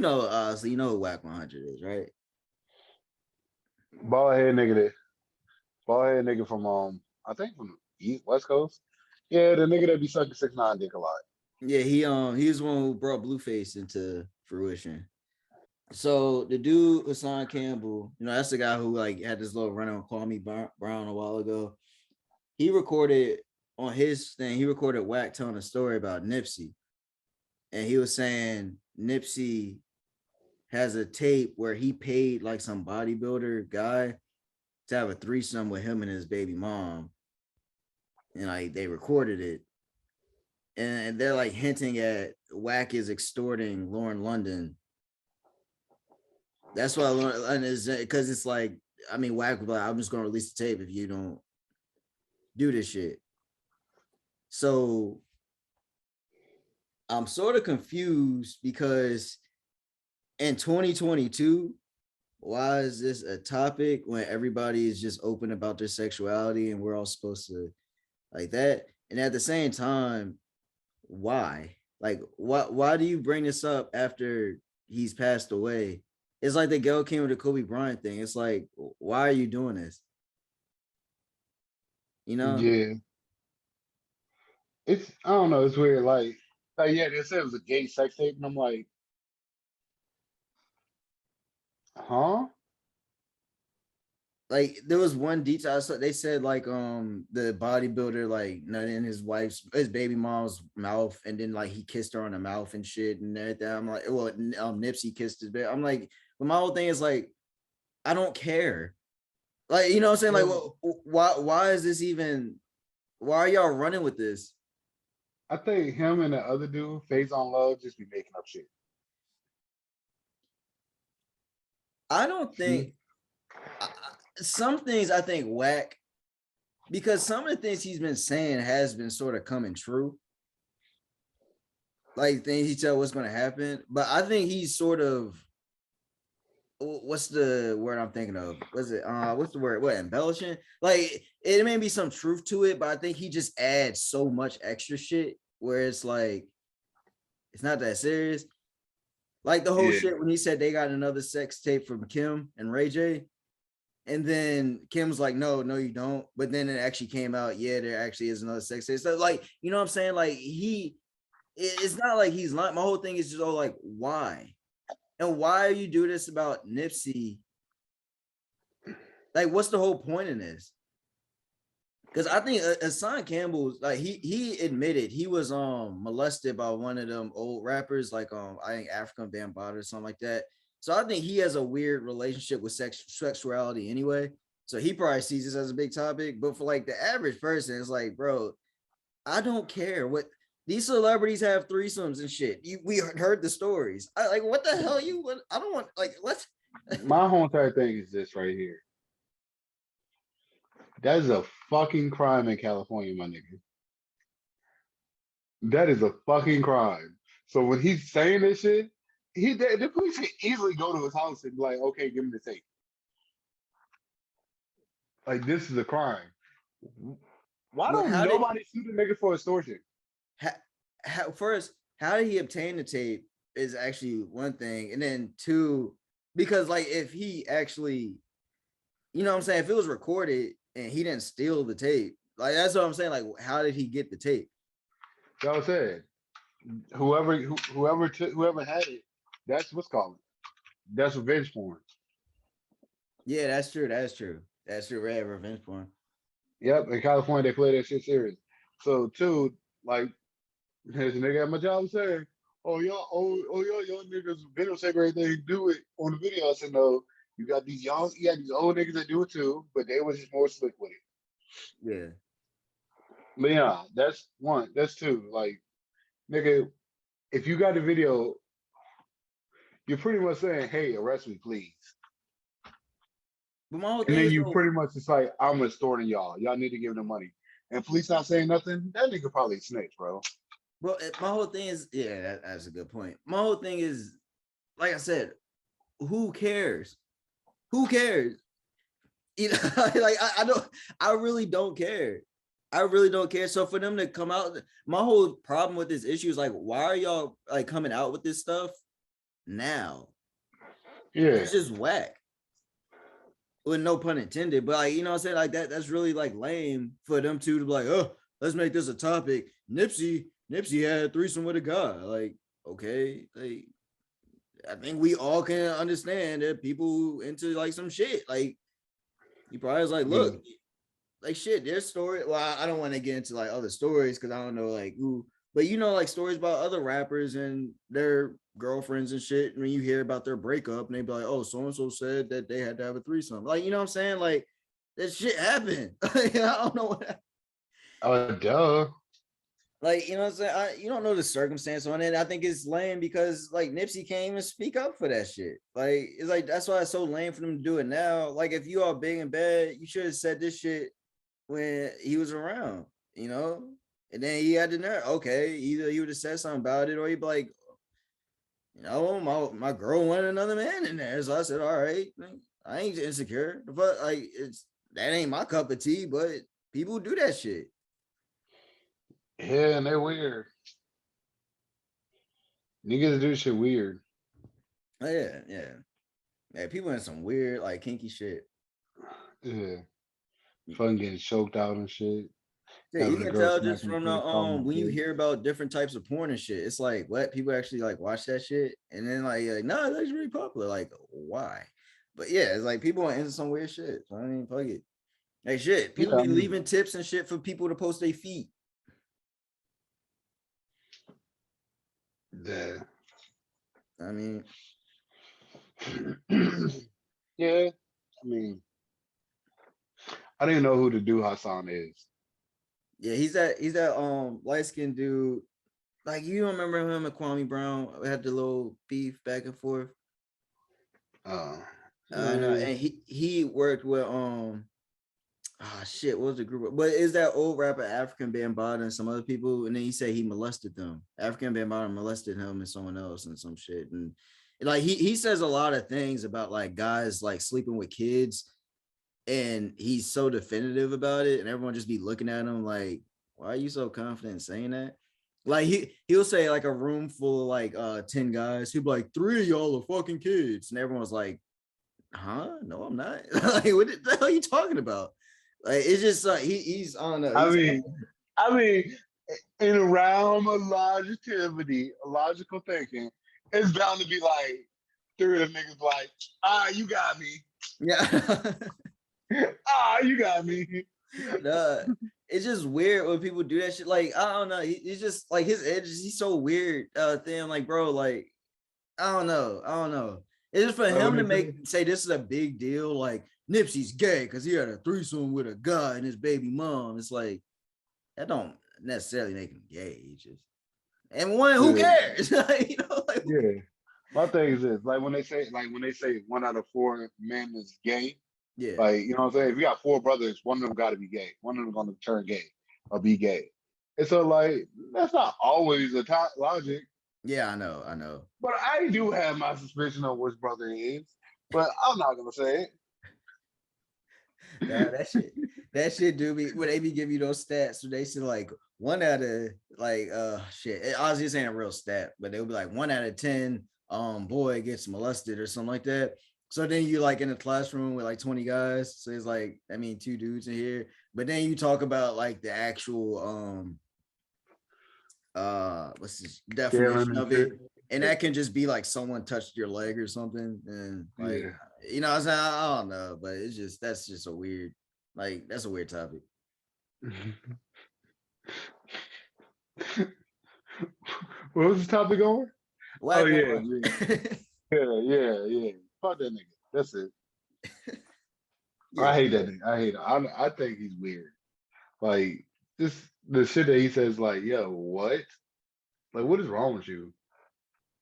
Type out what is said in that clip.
So you know who Wack 100 is, right? Bald head nigga there. Bald head nigga from I think from East West Coast. Yeah, the nigga that be sucking 6ix9ine dick a lot. Yeah, he's the one who brought Blueface into fruition. So the dude Hassan Campbell, that's the guy who like had this little run on Call Me Brown a while ago. He recorded on his thing. He recorded Wack telling a story about Nipsey, and he was saying Nipsey has a tape where he paid like some bodybuilder guy to have a threesome with him and his baby mom, and like they recorded it, and they're like hinting at Wack is extorting Lauren London. That's why Lauren London is, because it's like, I mean, Wack was like, I'm just gonna release the tape if you don't do this shit. So I'm sort of confused because in 2022, why is this a topic when everybody is just open about their sexuality and we're all supposed to like that? And at the same time, why? Like, why do you bring this up after he's passed away? It's like the Gail King with the Kobe Bryant thing. It's like, why are you doing this? You know? Yeah. It's I don't know, it's weird. Like yeah, they said it was a gay sex tape, and I'm like, huh? Like there was one detail. So they said like the bodybuilder like nut in his baby mom's mouth, and then like he kissed her on the mouth and shit and everything. I'm like, well, Nipsey kissed his baby. I'm like, but my whole thing is like, I don't care. Like, you know what I'm saying? Like, Well, well, why is this even? Why are y'all running with this? I think him and the other dude, Phase on Love, just be making up shit. I don't think some things I think Wack, because some of the things he's been saying has been sort of coming true. Like things he tell what's going to happen, but I think he's sort of, what's the word I'm thinking of? What's it? What's the word? What, embellishing? Like it may be some truth to it, but I think he just adds so much extra shit where it's like it's not that serious. Like the whole Yeah. shit when he said they got another sex tape from Kim and Ray J. And then Kim's like, no, you don't. But then it actually came out, yeah, there actually is another sex tape. So like, you know what I'm saying? Like it's not like he's lying. My whole thing is just all like, why? And why you do this about Nipsey? Like, what's the whole point in this? Because I think Hassan Campbell, like he admitted he was molested by one of them old rappers, like I think African Bambaataa or something like that. So I think he has a weird relationship with sexuality anyway. So he probably sees this as a big topic. But for like the average person, it's like, bro, I don't care what these celebrities have threesomes and shit. We heard the stories. I like, what the hell you? What, I don't want like let's. My whole entire thing is this right here. That is a fucking crime in California, my nigga. That is a fucking crime. So when he's saying this shit, the police can easily go to his house and be like, okay, give him the tape. Like this is a crime. Why Well, don't how did nobody sue the nigga for extortion? first, how did he obtain the tape is actually one thing, and then two, because like if he actually, you know what I'm saying, if it was recorded and he didn't steal the tape, like that's what I'm saying. Like, how did he get the tape? That was said. Whoever had it, that's what's called. That's revenge porn. Yeah, that's true. That's true. That's true. Red revenge porn. Yep, in California they play that shit serious. So two, like there's a nigga at my job saying, oh y'all niggas videotape everything, do it on the video. I said no, you got these old niggas that do it too, but they was just more slick with it. Yeah. But yeah, that's one. That's two. Like, nigga, if you got the video, you're pretty much saying, hey, arrest me, please. But my whole And thing then is you though, pretty much just like, I'm extorting y'all. Y'all need to give them money. And police not saying nothing, that nigga probably snitch, bro. well, my whole thing is, yeah, that's a good point. My whole thing is, like I said, who cares? Who cares? You know, like I don't, I really don't care. I really don't care. So for them to come out, my whole problem with this issue is like, why are y'all like coming out with this stuff now. Yeah. It's just whack. With no pun intended, but like, you know what I'm saying? Like that's really like lame for them two to be like, oh, let's make this a topic. Nipsey had a threesome with a guy. Like, okay, like I think we all can understand that people into like some shit. Like, he probably was like, look, like shit, their story. Well, I don't want to get into like other stories because I don't know like who, but you know, like stories about other rappers and their girlfriends and shit. When you hear about their breakup and they be like, oh, so and so said that they had to have a threesome. Like, you know what I'm saying? Like that shit happened. I don't know what. Duh. Like, you know what I'm saying? You don't know the circumstance on it. I think it's lame because like Nipsey can't even speak up for that shit. Like, it's like that's why it's so lame for them to do it now. Like, if you are big and bad, you should have said this shit when he was around, you know? And then he had to nerve. Okay, either he would have said something about it or he'd be like, you know, my girl wanted another man in there. So I said, all right, I ain't insecure. But like that ain't my cup of tea, but people do that shit. Yeah, and they're weird. Niggas do shit weird. Oh, yeah. People in some weird, like kinky shit. Yeah. Fun getting choked out and shit. Yeah, you Having a can girl tell just smacking from the the dick, calling when you the dick. hear about different types of porn and shit. It's like what people actually like watch that shit, and then like no, that's really popular. Like why? But yeah, it's like people are into some weird shit. So I mean, fuck it. Like shit, people Yeah, I be mean, leaving tips and shit for people to post their feet. yeah. I mean, Yeah. I mean, I didn't know who the dude Hassan is. yeah, he's that light skinned dude. Like you don't remember him and Kwame Brown had the little beef back and forth. I know, Yeah. and he worked with shit, what was the group? But is that old rapper African Bambaataa and some other people? And then he said he molested them. African Bambaataa molested him and someone else and some shit. And like he says a lot of things about like guys like sleeping with kids, and he's so definitive about it, and everyone just be looking at him like, why are you so confident in saying that? Like he'll say like a room full of like 10 guys, he'll be like, 3 of y'all are fucking kids, and everyone's like, huh? No, I'm not. Like, what the hell are you talking about? Like, it's just he's on I he's mean, I mean, in a realm of logical thinking, it's bound to be like 3 of the niggas like, you got me. yeah. You got me. Nah, it's just weird when people do that shit. Like, I don't know. He's just like his edges, he's so weird. Thing, like, bro, like, I don't know. It's just for Like him when to they say this is a big deal, like Nipsey's gay because he had a threesome with a guy and his baby mom. It's like that don't necessarily make him gay. Just and one, who yeah, cares? You know, like, yeah. My thing is this, like when they say 1 out of 4 men is gay, yeah, like you know what I'm saying. If you got 4 brothers, one of them got to be gay. One of them gonna turn gay or be gay. And so like that's not always the top logic. yeah. I know. But I do have my suspicion of which brother he is. But I'm not gonna say Nah, it. that shit do be when they be give you those stats. So they say like 1 out of like shit. It obviously ain't a real stat, but they'll be like 1 out of 10 boy gets molested or something like that. So then you like in a classroom with like 20 guys. So it's like, I mean, 2 dudes in here. But then you talk about like the actual what's this Scaling definition and of shit. it, and that can just be like someone touched your leg or something, and like, Yeah. you know what I'm saying, I don't know, but it's just that's just a weird, like that's a weird topic. What was the topic going? Oh Wack yeah, 100. yeah. Fuck that nigga. That's it. I Yeah, hate that nigga. I hate him. I think he's weird. Like this the shit that he says, like, yo, what? Like, what is wrong with you?